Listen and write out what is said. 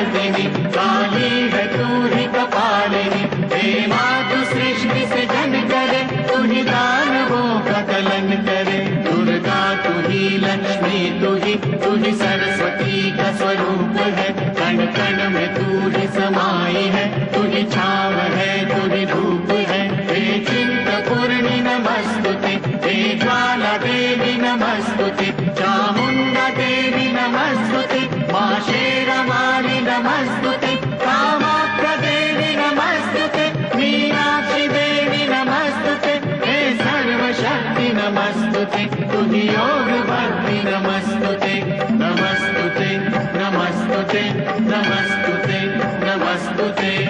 मर्दिनी, काली है तू ही कपालिनी। हे माँ तू सृष्टि से जन करे, तू ही दानवों का दलन करे। दुर्गा तू ही लक्ष्मी, तू ही सरस्वती का स्वरूप है। कण कण में तू ही समाई है, तू ही छाव है, तू ही धूप है। हे चिंतपूर्णी नमस्तुते, हे ज्वाला देवी नमस्तुते, चामुंडा देवी नमस्तुते, माँ शेरवाली नमस्तुते, कामाख्या देवी नमस्तुते, मीनाक्षी देवी नमस्तुते, हे सर्वशक्ति नमस्तुते, तू ही योग भक्ति नमस्तुते। नमस्तुते नमस्तुते नमस्तुते नमस्तुते।